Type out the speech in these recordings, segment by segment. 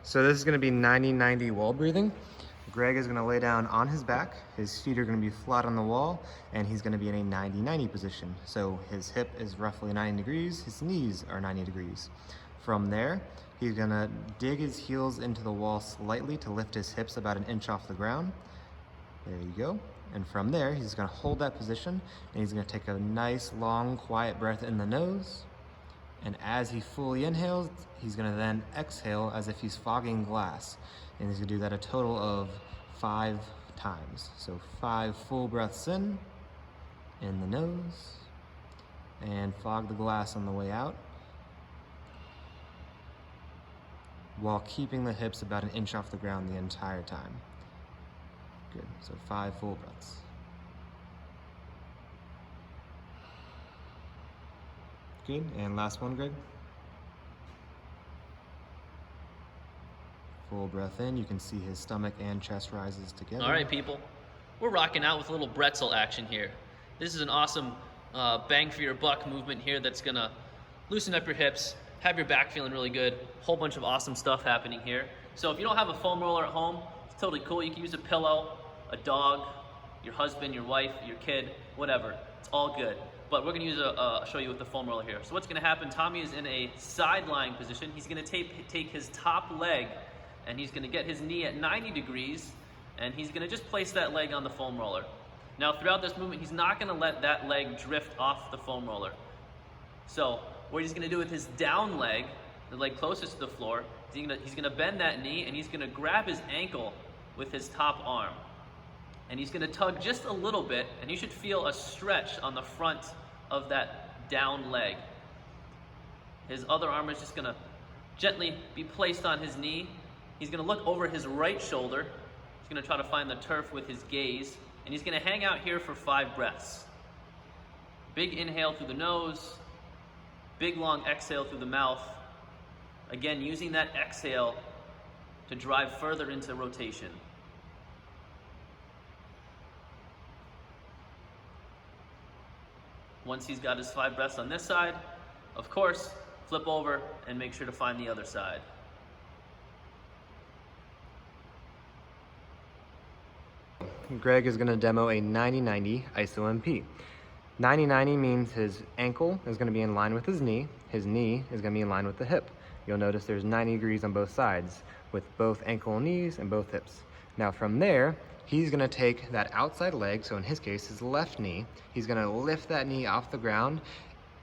So this is gonna be 90-90 wall breathing. Greg is gonna lay down on his back. His feet are gonna be flat on the wall, and he's gonna be in a 90-90 position. So his hip is roughly 90 degrees, his knees are 90 degrees. From there, he's gonna dig his heels into the wall slightly to lift his hips about 1 inch off the ground. There you go. And from there, he's gonna hold that position, and he's gonna take a nice, long, quiet breath in the nose. And as he fully inhales, he's gonna then exhale as if he's fogging glass. And he's gonna do that a total of 5 times. So 5 full breaths in the nose, and fog the glass on the way out, while keeping the hips about 1 inch off the ground the entire time. Good, so 5 full breaths. Good, and last one, Greg. Full breath in, you can see his stomach and chest rises together. All right, people, we're rocking out with a little Bretzel action here. This is an awesome bang for your buck movement here that's gonna loosen up your hips, have your back feeling really good, whole bunch of awesome stuff happening here. So if you don't have a foam roller at home, it's totally cool. You can use a pillow, a dog, your husband, your wife, your kid, whatever. It's all good. But we're gonna use show you with the foam roller here. So what's gonna happen, Tommy is in a side lying position. He's gonna take his top leg and he's gonna get his knee at 90 degrees and he's gonna just place that leg on the foam roller. Now throughout this movement, he's not gonna let that leg drift off the foam roller. So what he's gonna do with his down leg, the leg closest to the floor, he's gonna bend that knee and he's gonna grab his ankle with his top arm. And he's gonna tug just a little bit, and you should feel a stretch on the front of that down leg. His other arm is just gonna gently be placed on his knee. He's gonna look over his right shoulder. He's gonna try to find the turf with his gaze, and he's gonna hang out here for 5 breaths. Big inhale through the nose, big long exhale through the mouth. Again, using that exhale to drive further into rotation. Once he's got his 5 breaths on this side, of course, flip over and make sure to find the other side. Greg is gonna demo a 90-90 IsoMP. 90-90 means his ankle is gonna be in line with his knee is gonna be in line with the hip. You'll notice there's 90 degrees on both sides, with both ankle and knees and both hips. Now from there, he's gonna take that outside leg, so in his case, his left knee, he's gonna lift that knee off the ground,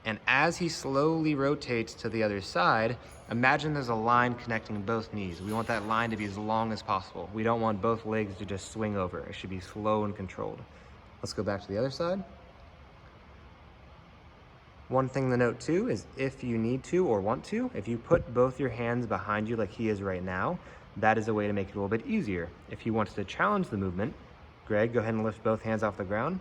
and as he slowly rotates to the other side, imagine there's a line connecting both knees. We want that line to be as long as possible. We don't want both legs to just swing over. It should be slow and controlled. Let's go back to the other side. One thing to note too is if you need to or want to, if you put both your hands behind you like he is right now, that is a way to make it a little bit easier. If he wants to challenge the movement, Greg, go ahead and lift both hands off the ground.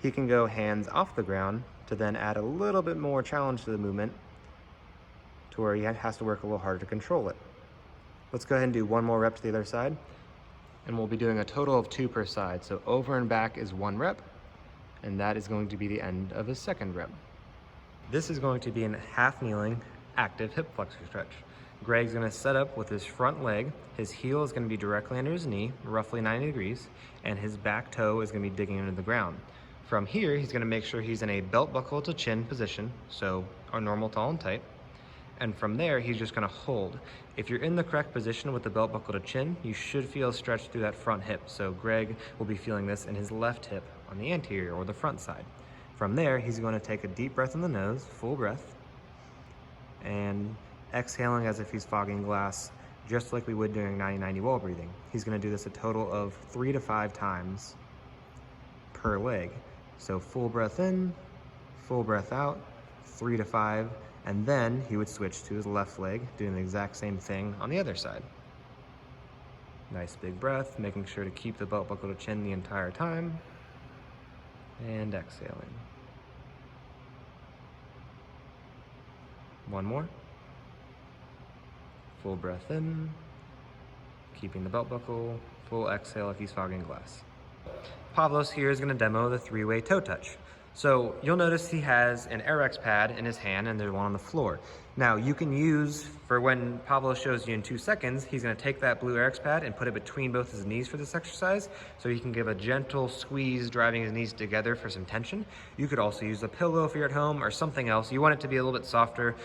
He can go hands off the ground to then add a little bit more challenge to the movement to where he has to work a little harder to control it. Let's go ahead and do 1 more rep to the other side, and we'll be doing a total of 2 per side. So over and back is 1 rep, and that is going to be the end of his 2nd rep. This is going to be a half kneeling active hip flexor stretch. Greg's gonna set up with his front leg. His heel is gonna be directly under his knee, roughly 90 degrees, and his back toe is gonna be digging into the ground. From here, he's gonna make sure he's in a belt buckle to chin position, so our normal tall and tight. And from there, he's just gonna hold. If you're in the correct position with the belt buckle to chin, you should feel stretch through that front hip. So Greg will be feeling this in his left hip on the anterior or the front side. From there, he's gonna take a deep breath in the nose, full breath, and exhaling as if he's fogging glass, just like we would during 90-90 wall breathing. He's gonna do this a total of 3 to 5 times per leg. So full breath in, full breath out, 3 to 5, and then he would switch to his left leg, doing the exact same thing on the other side. Nice big breath, making sure to keep the belt buckle to chin the entire time, and exhaling. 1 more. Full breath in, keeping the belt buckle, full exhale if he's fogging glass. Pavlos here is going to demo the 3-way toe touch. So you'll notice he has an RX pad in his hand and there's one on the floor. Now you can use, for when Pablo shows you in 2 seconds, he's gonna take that blue RX pad and put it between both his knees for this exercise, so he can give a gentle squeeze, driving his knees together for some tension. You could also use a pillow if you're at home or something else. You want it to be a little bit softer,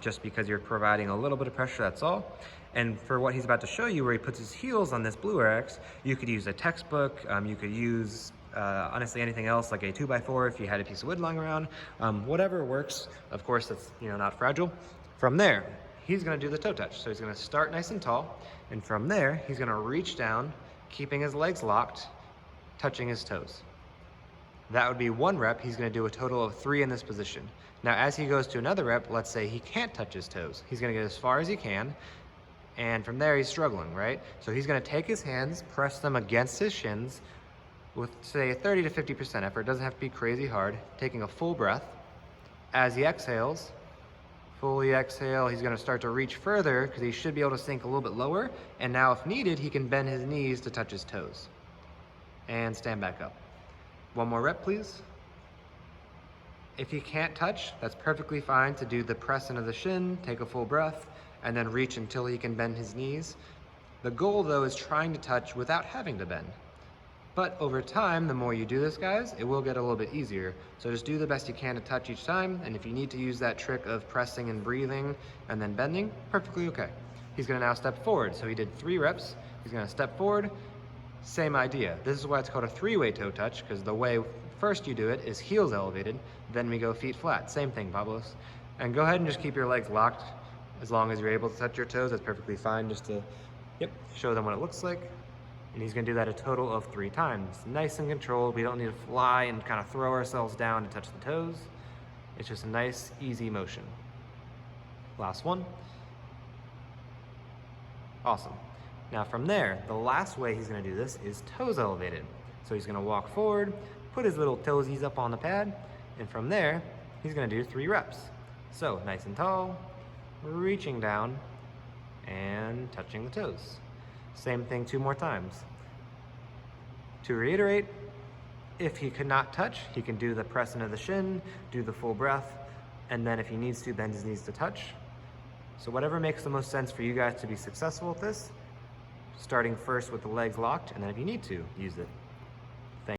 just because you're providing a little bit of pressure, that's all. And for what he's about to show you, where he puts his heels on this blue RX, you could use a textbook, you could use honestly anything else, like a 2x4 if you had a piece of wood lying around, whatever works. Of course, that's not fragile. From there, he's gonna do the toe touch. So he's gonna start nice and tall, and from there, he's gonna reach down, keeping his legs locked, touching his toes. That would be 1 rep. He's gonna do a total of 3 in this position. Now, as he goes to another rep, let's say he can't touch his toes. He's gonna get as far as he can, and from there, he's struggling, right? So he's gonna take his hands, press them against his shins, with say 30 to 50% effort. It doesn't have to be crazy hard. Taking a full breath. As he exhales, fully exhale, he's gonna start to reach further because he should be able to sink a little bit lower. And now if needed, he can bend his knees to touch his toes. And stand back up. 1 more rep, please. If he can't touch, that's perfectly fine to do the press into the shin, take a full breath, and then reach until he can bend his knees. The goal though is trying to touch without having to bend. But over time, the more you do this, guys, it will get a little bit easier. So just do the best you can to touch each time, and if you need to use that trick of pressing and breathing and then bending, perfectly okay. He's gonna now step forward. So he did 3 reps. He's gonna step forward, same idea. This is why it's called a 3-way toe touch, because the way first you do it is heels elevated, then we go feet flat. Same thing, Pablos. And go ahead and just keep your legs locked as long as you're able to touch your toes. That's perfectly fine, just to show them what it looks like. And he's gonna do that a total of 3 times. Nice and controlled. We don't need to fly and kind of throw ourselves down to touch the toes. It's just a nice, easy motion. Last one. Awesome. Now from there, the last way he's gonna do this is toes elevated. So he's gonna walk forward, put his little toesies up on the pad, and from there, he's gonna do 3 reps. So nice and tall, reaching down, and touching the toes. Same thing 2 more times. To reiterate, if he could not touch, he can do the press into the shin, do the full breath, and then if he needs to, bend his knees to touch. So whatever makes the most sense for you guys to be successful with this, starting first with the legs locked, and then if you need to, use it.